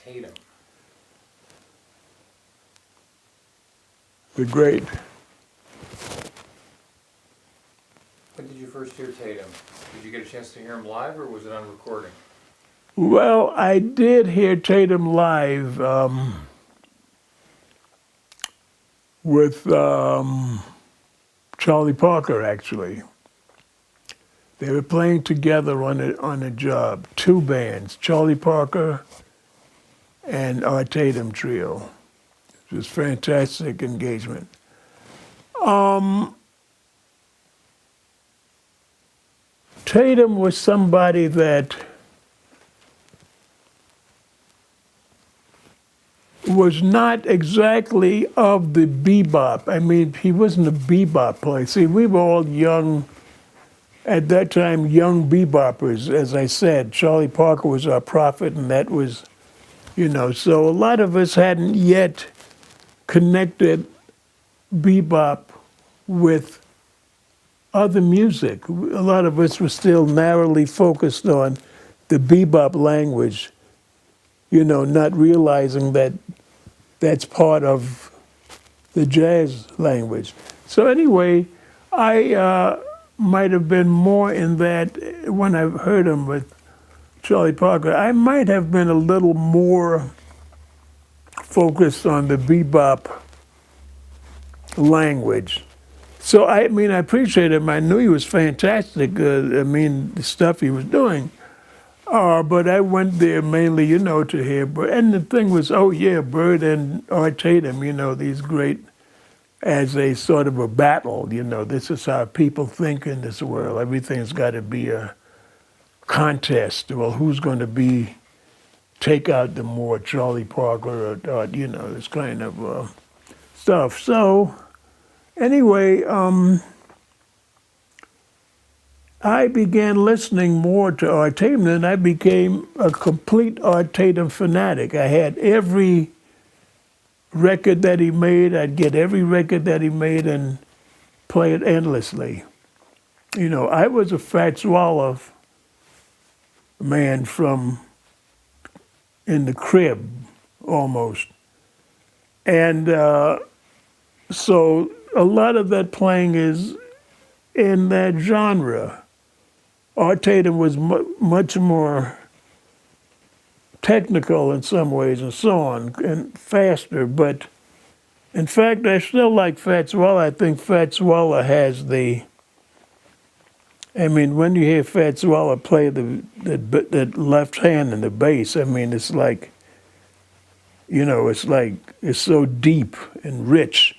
Tatum? The great. When did you first hear Tatum? Did you get a chance to hear him live, or was it on recording? Well, I did hear Tatum live with Charlie Parker, actually. They were playing together on a job, two bands, Charlie Parker and our Tatum trio. It was fantastic engagement. Tatum was somebody that was not exactly of the bebop. I mean, he wasn't a bebop player. See, we were all young, at that time, young beboppers. As I said, Charlie Parker was our prophet, and that was, so a lot of us hadn't yet connected bebop with other music. A lot of us were still narrowly focused on the bebop language, not realizing that that's part of the jazz language. So anyway, I might have been more in that when I heard him with Charlie Parker. I might have been a little more focused on the bebop language. So I appreciated him. I knew he was fantastic. The stuff he was doing. But I went there mainly, to hear Bert. And the thing was, Bert and Art Tatum, these great, as a sort of a battle. This is how people think in this world. Everything's got to be a contest. Well, who's going to take out the more Charlie Parker or Art, this kind of stuff. So anyway, I began listening more to Art Tatum, and I became a complete Art Tatum fanatic. I had every record that he made. I'd get every record that he made and play it endlessly. I was a Fats Waller man from in the crib, almost. And so a lot of that playing is in that genre. Art Tatum was much more technical in some ways and so on, and faster. But in fact, I still like Fats Waller. I think Fats Waller has when you hear Fats Waller play the left hand in the bass, it's like, it's so deep and rich.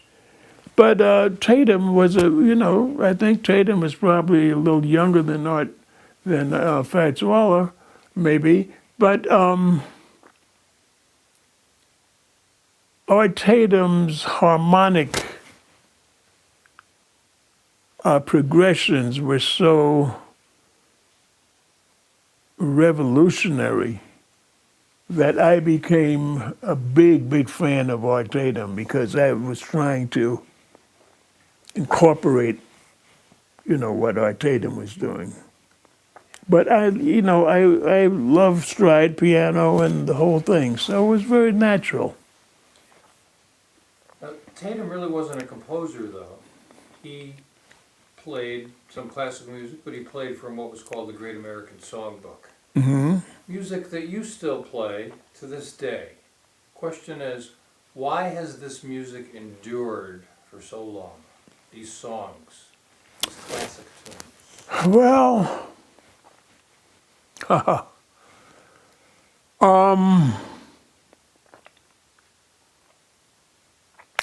But Tatum was I think Tatum was probably a little younger than Fats Waller, maybe. But Art Tatum's harmonic progressions were so revolutionary that I became a big, big fan of Art Tatum because I was trying to incorporate, what Art Tatum was doing. But I love stride piano and the whole thing, so it was very natural. Tatum really wasn't a composer, though. He played some classical music, but he played from what was called the Great American Songbook. Mm-hmm. Music that you still play to this day. Question is, why has this music endured for so long? These songs, these classic tunes. Well,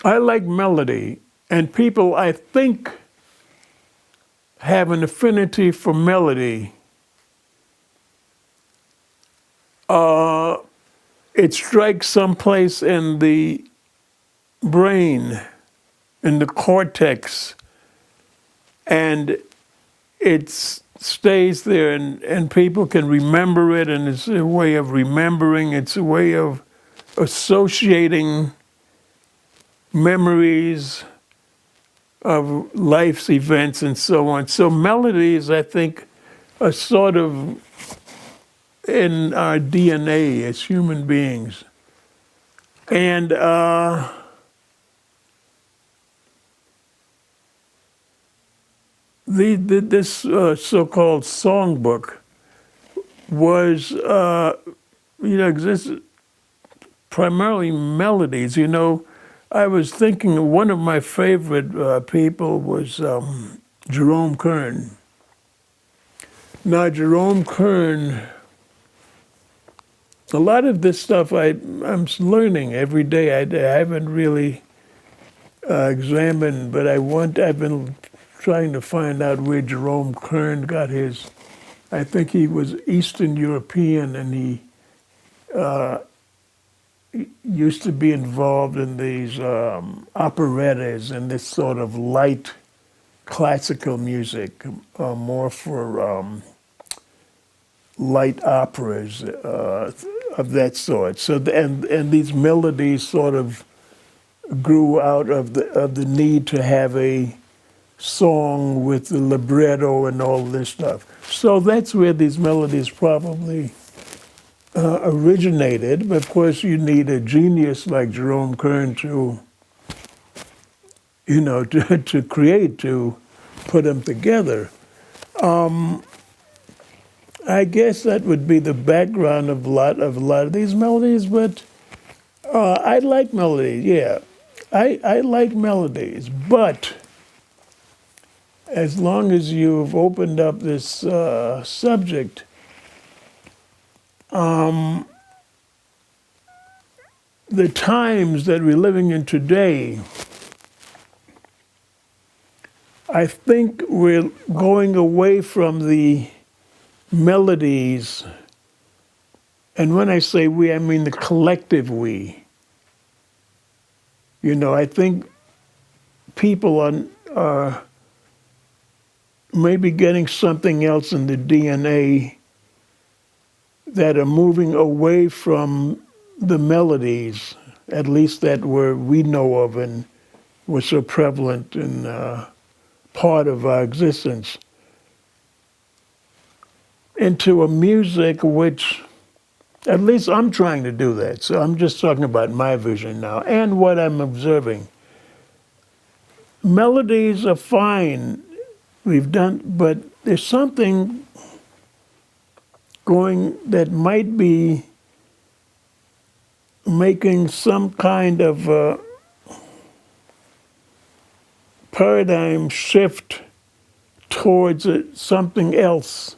I like melody, and people, I think, have an affinity for melody. It strikes someplace in the brain, in the cortex, and it stays there, and people can remember it, and it's a way of remembering, it's a way of associating memories of life's events and so on. So melodies, I think, are sort of in our DNA as human beings. And this so-called songbook was, existed primarily melodies. I was thinking one of my favorite people was Jerome Kern. Now, Jerome Kern, a lot of this stuff I'm learning every day. I haven't really examined, but I've been trying to find out where Jerome Kern got his. I think he was Eastern European, and he used to be involved in these operettas and this sort of light classical music, more for light operas of that sort. So, and these melodies sort of grew out of the need to have a song with the libretto and all this stuff. So that's where these melodies probably originated. But of course, you need a genius like Jerome Kern to, to create, to put them together. I guess that would be the background of a lot of these melodies. But I like melodies. Yeah, I like melodies, but as long as you've opened up this subject, the times that we're living in today, I think we're going away from the melodies. And when I say we, I mean the collective we. I think people are maybe getting something else in the DNA that are moving away from the melodies, at least that we know of and were so prevalent in part of our existence, into a music which, at least I'm trying to do that. So I'm just talking about my vision now and what I'm observing. Melodies are fine. We've done, but there's something going that might be making some kind of paradigm shift towards something else.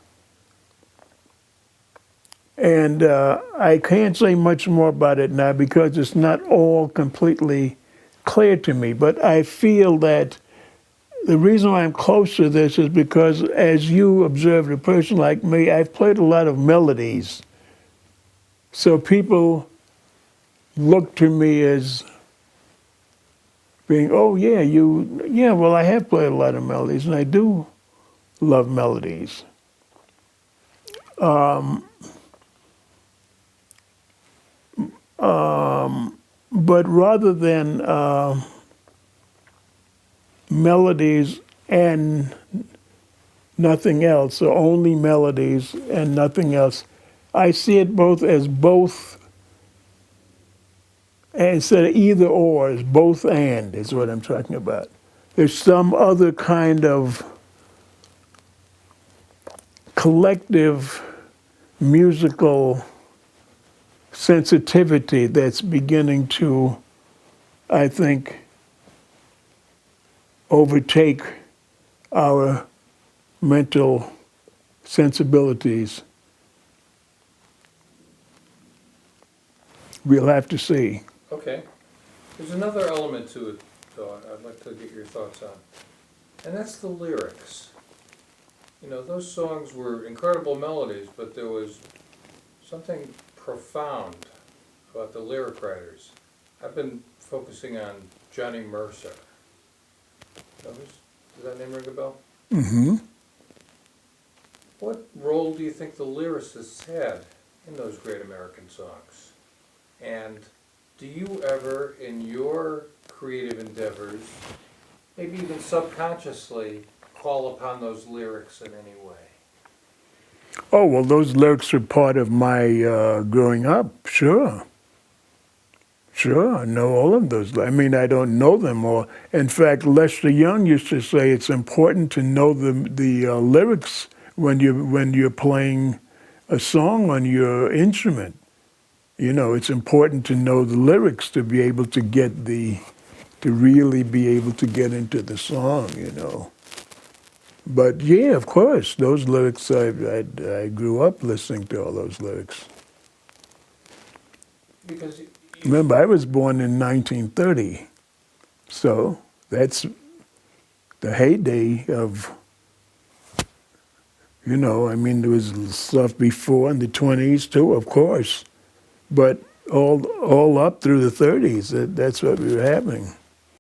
And I can't say much more about it now because it's not all completely clear to me. But I feel that the reason why I'm close to this is because, as you observed, a person like me, I've played a lot of melodies. So people look to me as being, oh yeah, well, I have played a lot of melodies, and I do love melodies. But rather than melodies and nothing else, or only melodies and nothing else, I see it as both, instead of either or, it's both and is what I'm talking about. There's some other kind of collective musical sensitivity that's beginning to, I think, overtake our mental sensibilities. We'll have to see. Okay. There's another element to it, though, I'd like to get your thoughts on. And that's the lyrics. Those songs were incredible melodies, but there was something profound about the lyric writers. I've been focusing on Johnny Mercer. Does that name ring a bell? Mm-hmm. What role do you think the lyricists had in those great American songs? And do you ever, in your creative endeavors, maybe even subconsciously, call upon those lyrics in any way? Oh, well, those lyrics are part of my growing up, sure. Sure, I know all of those. I mean, I don't know them all. In fact, Lester Young used to say it's important to know the lyrics when you're playing a song on your instrument. You know, it's important to know the lyrics to be able to to really be able to get into the song. You know. But yeah, of course, those lyrics. I grew up listening to all those lyrics. Because Remember, I was born in 1930, so that's the heyday of, you know, I mean, there was stuff before in the 20s too, of course, but all up through the 30s, that's what we were having.